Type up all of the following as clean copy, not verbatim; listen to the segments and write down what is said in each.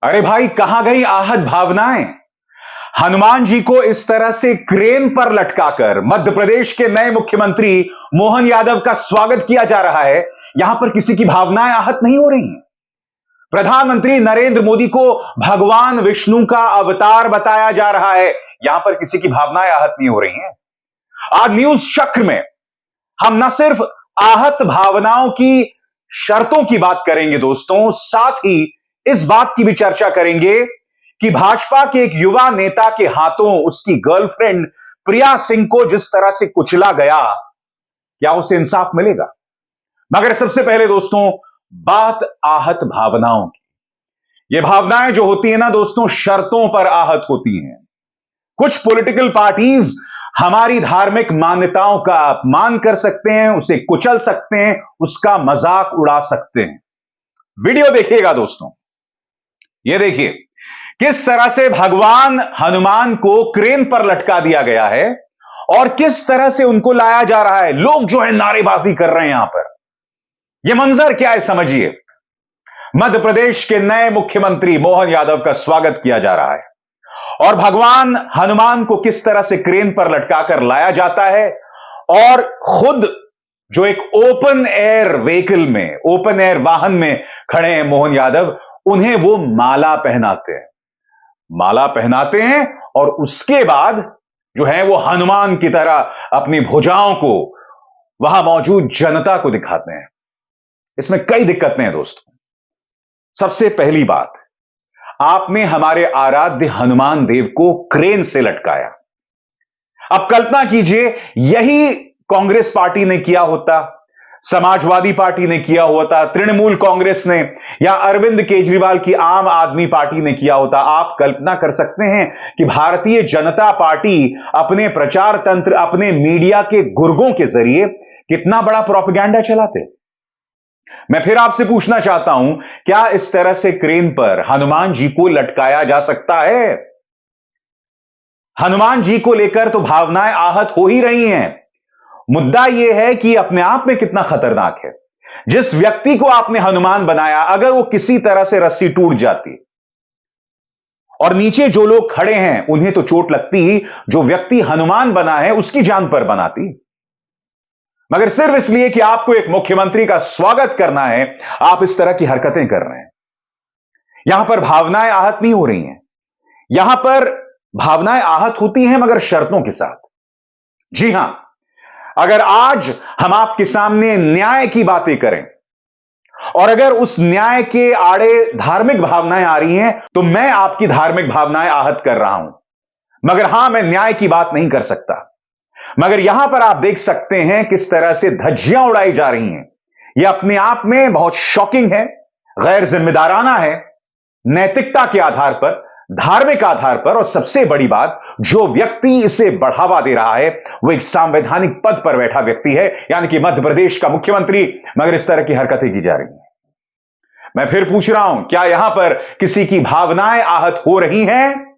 अरे भाई, कहां गई आहत भावनाएं। हनुमान जी को इस तरह से क्रेन पर लटकाकर मध्य प्रदेश के नए मुख्यमंत्री मोहन यादव का स्वागत किया जा रहा है। यहां पर किसी की भावनाएं आहत नहीं हो रही हैं। प्रधानमंत्री नरेंद्र मोदी को भगवान विष्णु का अवतार बताया जा रहा है। यहां पर किसी की भावनाएं आहत नहीं हो रही हैं। आज न्यूज चक्र में हम न सिर्फ आहत भावनाओं की शर्तों की बात करेंगे दोस्तों, साथ ही इस बात की भी चर्चा करेंगे कि भाजपा के एक युवा नेता के हाथों उसकी गर्लफ्रेंड प्रिया सिंह को जिस तरह से कुचला गया, क्या उसे इंसाफ मिलेगा। मगर सबसे पहले दोस्तों, बात आहत भावनाओं की। ये भावनाएं जो होती है ना दोस्तों, शर्तों पर आहत होती हैं। कुछ पॉलिटिकल पार्टीज हमारी धार्मिक मान्यताओं का अपमान कर सकते हैं, उसे कुचल सकते हैं, उसका मजाक उड़ा सकते हैं। वीडियो देखिएगा दोस्तों। ये देखिए किस तरह से भगवान हनुमान को क्रेन पर लटका दिया गया है और किस तरह से उनको लाया जा रहा है। लोग जो है नारेबाजी कर रहे हैं यहां पर। यह मंजर क्या है समझिए। मध्य प्रदेश के नए मुख्यमंत्री मोहन यादव का स्वागत किया जा रहा है और भगवान हनुमान को किस तरह से क्रेन पर लटकाकर लाया जाता है और खुद जो एक ओपन एयर व्हीकल में, ओपन एयर वाहन में खड़े हैं मोहन यादव, उन्हें वो माला पहनाते हैं। माला पहनाते हैं और उसके बाद जो है वो हनुमान की तरह अपनी भुजाओं को वहां मौजूद जनता को दिखाते हैं। इसमें कई दिक्कतें हैं दोस्तों। सबसे पहली बात, आपने हमारे आराध्य हनुमान देव को क्रेन से लटकाया। अब कल्पना कीजिए यही कांग्रेस पार्टी ने किया होता, समाजवादी पार्टी ने किया होता, तृणमूल कांग्रेस ने या अरविंद केजरीवाल की आम आदमी पार्टी ने किया होता। आप कल्पना कर सकते हैं कि भारतीय जनता पार्टी अपने प्रचार तंत्र, अपने मीडिया के गुर्गों के जरिए कितना बड़ा प्रोपेगेंडा चलाते। मैं फिर आपसे पूछना चाहता हूं, क्या इस तरह से क्रेन पर हनुमान जी को लटकाया जा सकता है? हनुमान जी को लेकर तो भावनाएं आहत हो ही रही हैं। मुद्दा यह है कि अपने आप में कितना खतरनाक है। जिस व्यक्ति को आपने हनुमान बनाया, अगर वो किसी तरह से रस्सी टूट जाती और नीचे जो लोग खड़े हैं उन्हें तो चोट लगती ही, जो व्यक्ति हनुमान बना है उसकी जान पर बनाती। मगर सिर्फ इसलिए कि आपको एक मुख्यमंत्री का स्वागत करना है, आप इस तरह की हरकतें कर रहे हैं। यहां पर भावनाएं आहत नहीं हो रही हैं। यहां पर भावनाएं आहत होती हैं मगर शर्तों के साथ। जी हां, अगर आज हम आपके सामने न्याय की बातें करें और अगर उस न्याय के आड़े धार्मिक भावनाएं आ रही हैं, तो मैं आपकी धार्मिक भावनाएं आहत कर रहा हूं। मगर हां, मैं न्याय की बात नहीं कर सकता। मगर यहां पर आप देख सकते हैं किस तरह से धज्जियां उड़ाई जा रही हैं। यह अपने आप में बहुत शॉकिंग है, गैर जिम्मेदाराना है, नैतिकता के आधार पर, धार्मिक आधार पर, और सबसे बड़ी बात, जो व्यक्ति इसे बढ़ावा दे रहा है वो एक संवैधानिक पद पर बैठा व्यक्ति है, यानी कि मध्य प्रदेश का मुख्यमंत्री। मगर इस तरह की हरकतें की जा रही हैं। मैं फिर पूछ रहा हूं, क्या यहां पर किसी की भावनाएं आहत हो रही हैं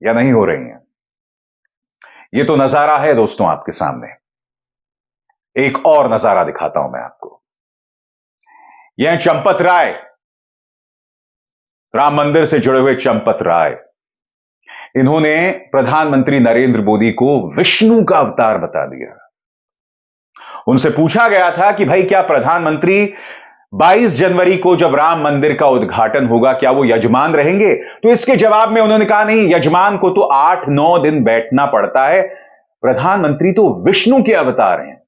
या नहीं हो रही हैं? यह तो नजारा है दोस्तों आपके सामने। एक और नजारा दिखाता हूं मैं आपको। यह चंपत राय, राम मंदिर से जुड़े हुए चंपत राय, इन्होंने प्रधानमंत्री नरेंद्र मोदी को विष्णु का अवतार बता दिया। उनसे पूछा गया था कि भाई, क्या प्रधानमंत्री 22 जनवरी को जब राम मंदिर का उद्घाटन होगा, क्या वो यजमान रहेंगे? तो इसके जवाब में उन्होंने कहा, नहीं, यजमान को तो 8-9 दिन बैठना पड़ता है, प्रधानमंत्री तो विष्णु के अवतार हैं।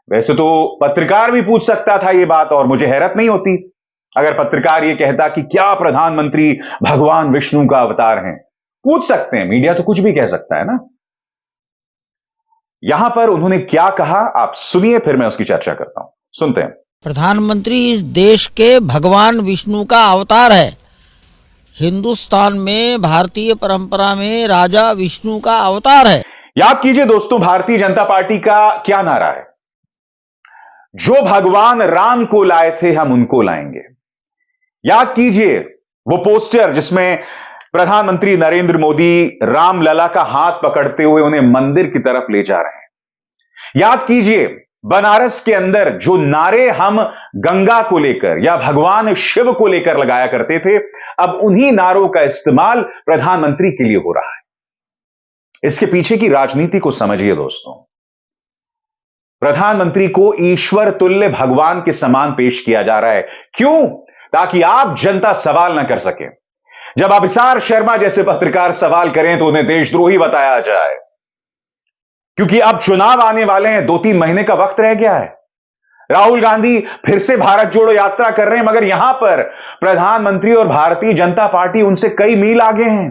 वैसे तो पत्रकार भी पूछ सकता था यह बात, और मुझे हैरत नहीं होती अगर पत्रकार यह कहता कि क्या प्रधानमंत्री भगवान विष्णु का अवतार हैं। पूछ सकते हैं, मीडिया तो कुछ भी कह सकता है ना। यहां पर उन्होंने क्या कहा, आप सुनिए, फिर मैं उसकी चर्चा करता हूं। सुनते हैं। प्रधानमंत्री इस देश के भगवान विष्णु का अवतार है। हिंदुस्तान में भारतीय परंपरा में राजा विष्णु का अवतार है। याद कीजिए दोस्तों, भारतीय जनता पार्टी का क्या नारा है? जो भगवान राम को लाए थे हम उनको लाएंगे। याद कीजिए वो पोस्टर जिसमें प्रधानमंत्री नरेंद्र मोदी रामलला का हाथ पकड़ते हुए उन्हें मंदिर की तरफ ले जा रहे हैं। याद कीजिए बनारस के अंदर जो नारे हम गंगा को लेकर या भगवान शिव को लेकर लगाया करते थे, अब उन्हीं नारों का इस्तेमाल प्रधानमंत्री के लिए हो रहा है। इसके पीछे की राजनीति को समझिए दोस्तों। प्रधानमंत्री को ईश्वर तुल्य भगवान के समान पेश किया जा रहा है। क्यों? ताकि आप जनता सवाल ना कर सके। जब अभिसार शर्मा जैसे पत्रकार सवाल करें तो उन्हें देशद्रोही बताया जाए, क्योंकि अब चुनाव आने वाले हैं, 2-3 महीने का वक्त रह गया है। राहुल गांधी फिर से भारत जोड़ो यात्रा कर रहे हैं, मगर यहां पर प्रधानमंत्री और भारतीय जनता पार्टी उनसे कई मील आगे हैं।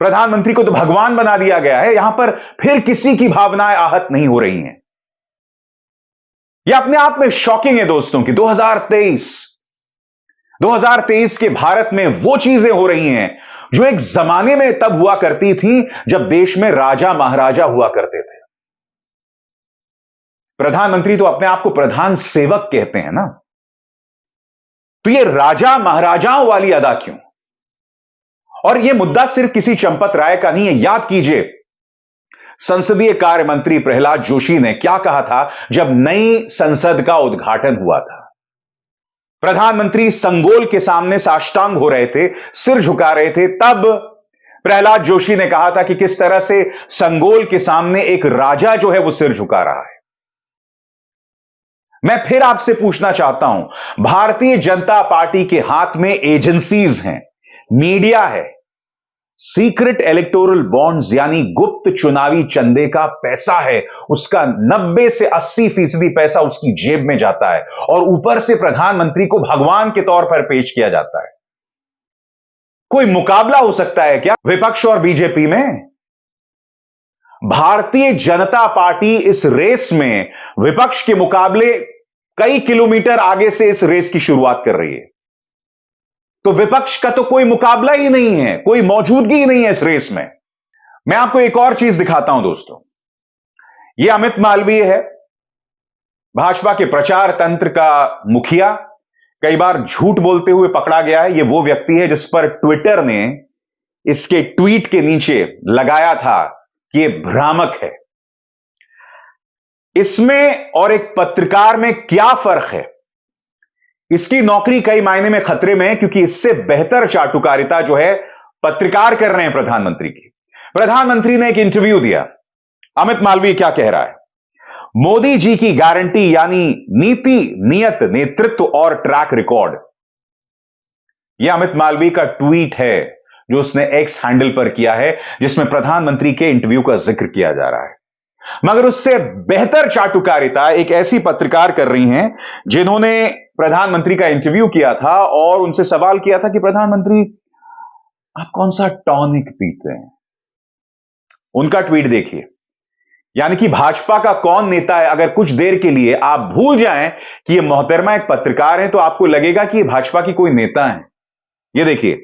प्रधानमंत्री को तो भगवान बना दिया गया है, यहां पर फिर किसी की भावनाएं आहत नहीं हो रही हैं। यह अपने आप में शॉकिंग है दोस्तों कि 2023 के भारत में वो चीजें हो रही हैं जो एक जमाने में तब हुआ करती थी जब देश में राजा महाराजा हुआ करते थे। प्रधानमंत्री तो अपने आप को प्रधान सेवक कहते हैं ना, तो ये राजा महाराजाओं वाली अदा क्यों? और यह मुद्दा सिर्फ किसी चंपत राय का नहीं है। याद कीजिए, संसदीय कार्य मंत्री प्रहलाद जोशी ने क्या कहा था जब नई संसद का उद्घाटन हुआ था। प्रधानमंत्री संगोल के सामने साष्टांग हो रहे थे, सिर झुका रहे थे, तब प्रहलाद जोशी ने कहा था कि किस तरह से संगोल के सामने एक राजा जो है वो सिर झुका रहा है। मैं फिर आपसे पूछना चाहता हूं, भारतीय जनता पार्टी के हाथ में एजेंसीज हैं, मीडिया है, सीक्रेट इलेक्टोरल बॉन्ड्स यानी गुप्त चुनावी चंदे का पैसा है, उसका 90 से 80% पैसा उसकी जेब में जाता है, और ऊपर से प्रधानमंत्री को भगवान के तौर पर पेश किया जाता है। कोई मुकाबला हो सकता है क्या विपक्ष और बीजेपी में? भारतीय जनता पार्टी इस रेस में विपक्ष के मुकाबले कई किलोमीटर आगे से इस रेस की शुरुआत कर रही है। तो विपक्ष का तो कोई मुकाबला ही नहीं है, कोई मौजूदगी ही नहीं है इस रेस में। मैं आपको एक और चीज दिखाता हूं दोस्तों। यह अमित मालवीय है, भाजपा के प्रचार तंत्र का मुखिया, कई बार झूठ बोलते हुए पकड़ा गया है। यह वो व्यक्ति है जिस पर ट्विटर ने इसके ट्वीट के नीचे लगाया था कि यह भ्रामक है। इसमें और एक पत्रकार में क्या फर्क है? इसकी नौकरी कई मायने में खतरे में है, क्योंकि इससे बेहतर चाटुकारिता जो है पत्रकार कर रहे हैं प्रधानमंत्री की। प्रधानमंत्री ने एक इंटरव्यू दिया। अमित मालवीय क्या कह रहा है? मोदी जी की गारंटी यानी नीति, नियत, नेतृत्व और ट्रैक रिकॉर्ड। यह अमित मालवीय का ट्वीट है जो उसने एक्स हैंडल पर किया है, जिसमें प्रधानमंत्री के इंटरव्यू का जिक्र किया जा रहा है। मगर उससे बेहतर चाटुकारिता एक ऐसी पत्रकार कर रही हैं जिन्होंने प्रधानमंत्री का इंटरव्यू किया था और उनसे सवाल किया था कि प्रधानमंत्री आप कौन सा टॉनिक पीते हैं। उनका ट्वीट देखिए। यानी कि भाजपा का कौन नेता है, अगर कुछ देर के लिए आप भूल जाएं कि यह मोहतरमा एक पत्रकार है तो आपको लगेगा कि यह भाजपा की कोई नेता है। यह देखिए,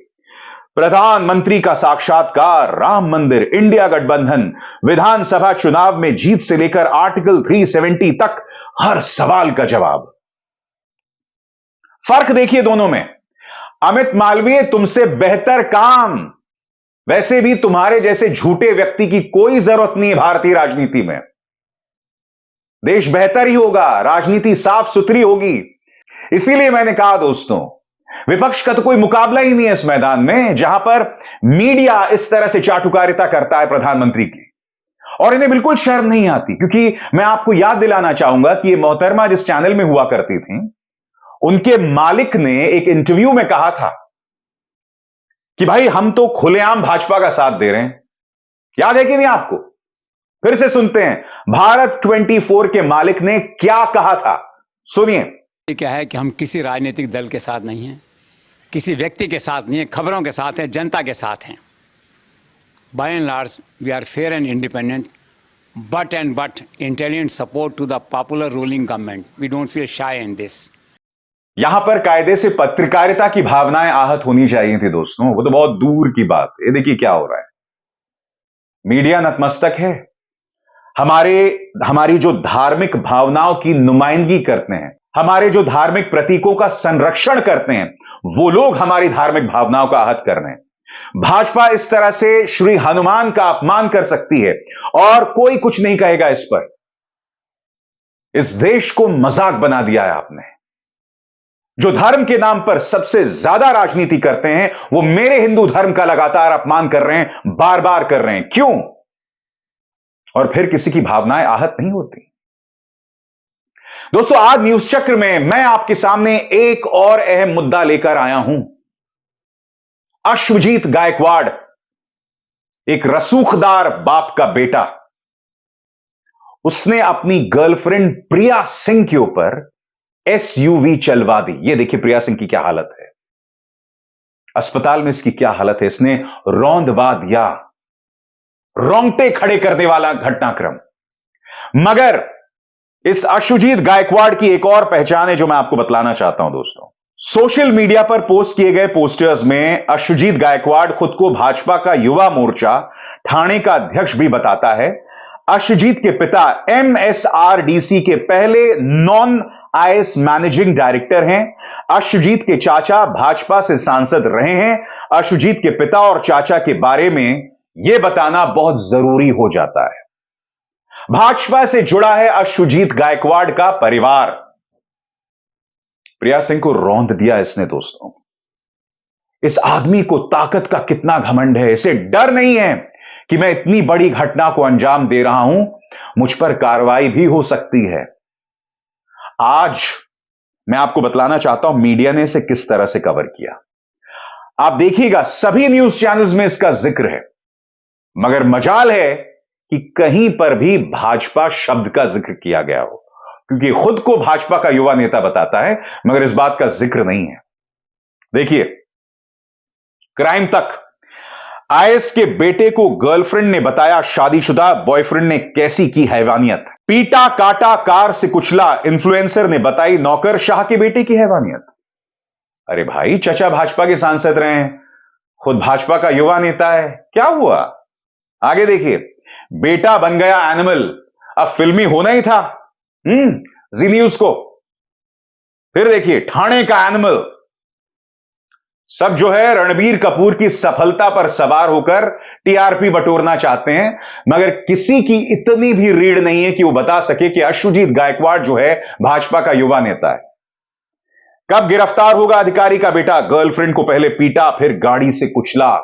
प्रधानमंत्री का साक्षात्कार, राम मंदिर, इंडिया गठबंधन, विधानसभा चुनाव में जीत से लेकर आर्टिकल 370 तक हर सवाल का जवाब। फर्क देखिए दोनों में। अमित मालवीय तुमसे बेहतर काम, वैसे भी तुम्हारे जैसे झूठे व्यक्ति की कोई जरूरत नहीं है भारतीय राजनीति में। देश बेहतर ही होगा, राजनीति साफ सुथरी होगी। इसीलिए मैंने कहा दोस्तों, विपक्ष का तो कोई मुकाबला ही नहीं है इस मैदान में, जहां पर मीडिया इस तरह से चाटुकारिता करता है प्रधानमंत्री की, और इन्हें बिल्कुल शर्म नहीं आती। क्योंकि मैं आपको याद दिलाना चाहूंगा कि ये मोहतरमा जिस चैनल में हुआ करती थी, उनके मालिक ने एक इंटरव्यू में कहा था कि भाई हम तो खुलेआम भाजपा का साथ दे रहे हैं। याद है कि नहीं आपको? फिर से सुनते हैं भारत 24 के मालिक ने क्या कहा था, सुनिए। ये क्या है कि हम किसी राजनीतिक दल के साथ नहीं हैं, किसी व्यक्ति के साथ नहीं है, खबरों के साथ हैं, जनता के साथ हैं। By and large we are fair and independent, but intelligent support to the popular ruling government. We don't feel shy in this. यहां पर कायदे से पत्रकारिता की भावनाएं आहत होनी चाहिए थी दोस्तों, वो तो बहुत दूर की बात। ये देखिए क्या हो रहा है। मीडिया नतमस्तक है। हमारी जो धार्मिक भावनाओं की नुमाइंदगी करते हैं, हमारे जो धार्मिक प्रतीकों का संरक्षण करते हैं, वो लोग हमारी धार्मिक भावनाओं का आहत कर रहे हैं। भाजपा इस तरह से श्री हनुमान का अपमान कर सकती है और कोई कुछ नहीं कहेगा इस पर। इस देश को मजाक बना दिया है आपने। जो धर्म के नाम पर सबसे ज्यादा राजनीति करते हैं वो मेरे हिंदू धर्म का लगातार अपमान कर रहे हैं, बार बार कर रहे हैं। क्यों? और फिर किसी की भावनाएं आहत नहीं होती। दोस्तों, आज न्यूज चक्र में मैं आपके सामने एक और अहम मुद्दा लेकर आया हूं। अश्वजीत गायकवाड़, एक रसूखदार बाप का बेटा, उसने अपनी गर्लफ्रेंड प्रिया सिंह के ऊपर एसयूवी चलवा दी। ये देखिए प्रिया सिंह की क्या हालत है, अस्पताल में इसकी क्या हालत है। इसने रौंदवा दिया, रोंगटे खड़े करने वाला घटनाक्रम। मगर इस अश्वजीत गायकवाड़ की एक और पहचान है जो मैं आपको बतलाना चाहता हूं। दोस्तों, सोशल मीडिया पर पोस्ट किए गए पोस्टर्स में अश्वजीत गायकवाड़ खुद को भाजपा का युवा मोर्चा ठाणे का अध्यक्ष भी बताता है। अश्वजीत के पिता एमएसआरडीसी के पहले नॉन आईएएस मैनेजिंग डायरेक्टर हैं। अश्वजीत के चाचा भाजपा से सांसद रहे हैं। अश्वजीत के पिता और चाचा के बारे में यह बताना बहुत जरूरी हो जाता है। भाजपा से जुड़ा है अश्वजीत गायकवाड़ का परिवार। प्रिया सिंह को रौंद दिया इसने। दोस्तों, इस आदमी को ताकत का कितना घमंड है। इसे डर नहीं है कि मैं इतनी बड़ी घटना को अंजाम दे रहा हूं, मुझ पर कार्रवाई भी हो सकती है। आज मैं आपको बतलाना चाहता हूं मीडिया ने इसे किस तरह से कवर किया। आप देखिएगा, सभी न्यूज चैनल्स में इसका जिक्र है, मगर मजाल है कि कहीं पर भी भाजपा शब्द का जिक्र किया गया हो, क्योंकि खुद को भाजपा का युवा नेता बताता है, मगर इस बात का जिक्र नहीं है। देखिए, क्राइम तक, आईएएस के बेटे को गर्लफ्रेंड ने बताया शादीशुदा, बॉयफ्रेंड ने कैसी की हैवानियत। पीटा काटा, कार से कुचला, इन्फ्लुएंसर ने बताई नौकरशाह के बेटे की हैवानियत। अरे भाई, चचा भाजपा के सांसद रहे हैं, खुद भाजपा का युवा नेता है, क्या हुआ? आगे देखिए, बेटा बन गया एनिमल, अब फिल्मी होना ही था। जी न्यूज को। फिर देखिए, ठाणे का एनिमल। सब जो है रणबीर कपूर की सफलता पर सवार होकर टीआरपी बटोरना चाहते हैं, मगर किसी की इतनी भी रीढ़ नहीं है कि वो बता सके कि अश्वजीत गायकवाड़ जो है भाजपा का युवा नेता है। कब गिरफ्तार होगा अधिकारी का बेटा? गर्लफ्रेंड को पहले पीटा, फिर गाड़ी से कुचला।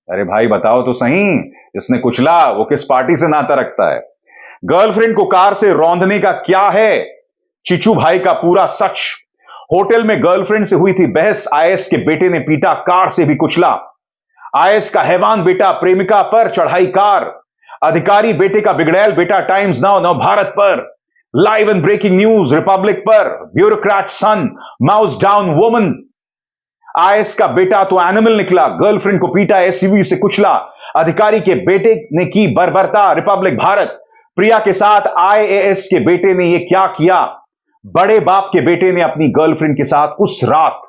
अरे भाई बताओ तो सही, जिसने कुचला वो किस पार्टी से नाता रखता है? गर्लफ्रेंड को कार से रौंदने का क्या है? चिचू भाई का पूरा सच। होटल में गर्लफ्रेंड से हुई थी बहस, आईएएस के बेटे ने पीटा, कार से भी कुचला। आईएएस का हैवान बेटा प्रेमिका पर चढ़ाई कार। अधिकारी बेटे का बिगड़ैल बेटा टाइम्स नाउ, नव भारत पर, live and breaking news Republic पर, bureaucrat son mows down woman. IAS का बेटा तो एनिमल निकला, गर्लफ्रेंड को पीटा, एसयूवी से कुचला। अधिकारी के बेटे ने की बर्बरता, रिपब्लिक भारत। प्रिया के साथ आईएएस के बेटे ने यह क्या किया? बड़े बाप के बेटे ने अपनी गर्लफ्रेंड के साथ उस रात।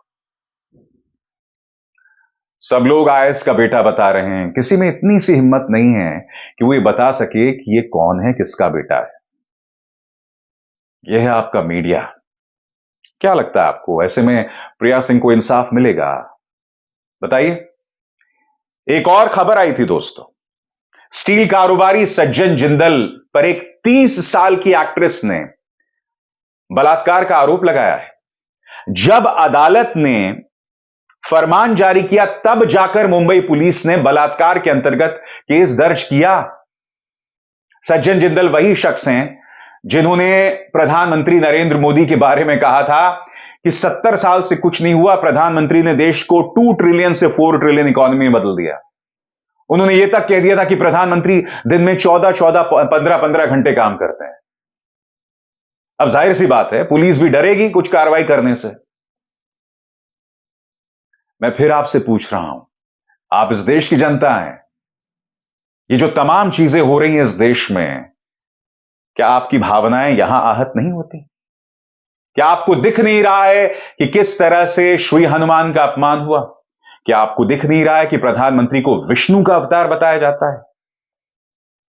सब लोग आईएएस का बेटा बता रहे हैं, किसी में इतनी सी हिम्मत नहीं है कि वो ये बता सके कि ये कौन है, किसका बेटा है। यह है आपका मीडिया। क्या लगता है आपको, ऐसे में प्रिया सिंह को इंसाफ मिलेगा? बताइए। एक और खबर आई थी दोस्तों, स्टील कारोबारी सज्जन जिंदल पर एक 30 साल की एक्ट्रेस ने बलात्कार का आरोप लगाया है। जब अदालत ने फरमान जारी किया तब जाकर मुंबई पुलिस ने बलात्कार के अंतर्गत केस दर्ज किया। सज्जन जिंदल वही शख्स हैं जिन्होंने प्रधानमंत्री नरेंद्र मोदी के बारे में कहा था कि 70 साल से कुछ नहीं हुआ, प्रधानमंत्री ने देश को 2 ट्रिलियन से 4 ट्रिलियन इकोनॉमी में बदल दिया। उन्होंने यह तक कह दिया था कि प्रधानमंत्री दिन में 15 घंटे काम करते हैं। अब जाहिर सी बात है, पुलिस भी डरेगी कुछ कार्रवाई करने से। मैं फिर आपसे पूछ रहा हूं, आप इस देश की जनता हैं, ये जो तमाम चीजें हो रही हैं इस देश में, क्या आपकी भावनाएं यहां आहत नहीं होती? क्या आपको दिख नहीं रहा है कि किस तरह से श्री हनुमान का अपमान हुआ? क्या आपको दिख नहीं रहा है कि प्रधानमंत्री को विष्णु का अवतार बताया जाता है?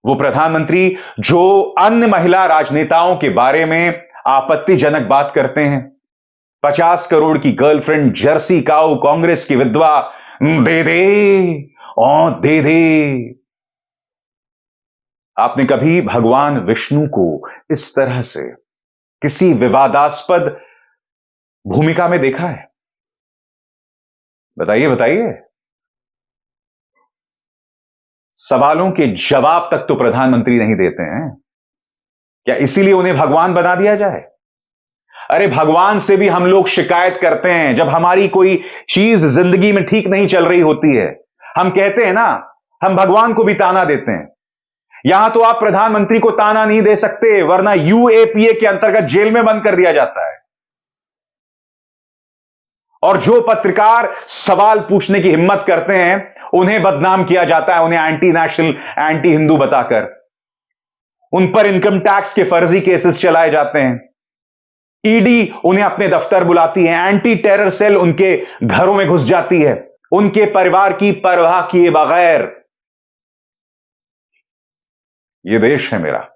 वो प्रधानमंत्री जो अन्य महिला राजनेताओं के बारे में आपत्तिजनक बात करते हैं। 50 करोड़ की गर्लफ्रेंड, जर्सी काऊ, कांग्रेस की विधवा, दे दे ओ दे दे। आपने कभी भगवान विष्णु को इस तरह से किसी विवादास्पद भूमिका में देखा है? बताइए बताइए। सवालों के जवाब तक तो प्रधानमंत्री नहीं देते हैं। क्या इसीलिए उन्हें भगवान बना दिया जाए? अरे भगवान से भी हम लोग शिकायत करते हैं जब हमारी कोई चीज जिंदगी में ठीक नहीं चल रही होती है। हम कहते हैं ना, हम भगवान को भी ताना देते हैं। यहां तो आप प्रधानमंत्री को ताना नहीं दे सकते, वरना यूएपीए के अंतर्गत जेल में बंद कर दिया जाता है। और जो पत्रकार सवाल पूछने की हिम्मत करते हैं उन्हें बदनाम किया जाता है, उन्हें एंटी नेशनल, एंटी हिंदू बताकर। उन पर इनकम टैक्स के फर्जी केसेस चलाए जाते हैं। ईडी उन्हें अपने दफ्तर बुलाती है, एंटी टेरर सेल उनके घरों में घुस जाती है, उनके परिवार की परवाह किए बगैर। यह देश है मेरा,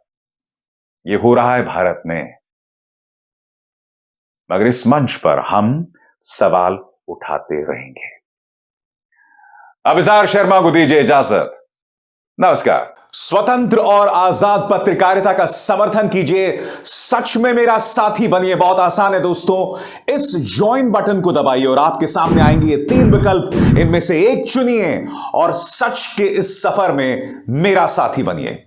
यह हो रहा है भारत में, मगर इस मंच पर हम सवाल उठाते रहेंगे। अभिसार शर्मा को दीजिए इजाजत। नमस्कार। स्वतंत्र और आजाद पत्रकारिता का समर्थन कीजिए, सच में मेरा साथी बनिए। बहुत आसान है दोस्तों, इस ज्वाइन बटन को दबाइए और आपके सामने आएंगे ये 3 विकल्प, इनमें से एक चुनिए और सच के इस सफर में मेरा साथी बनिए।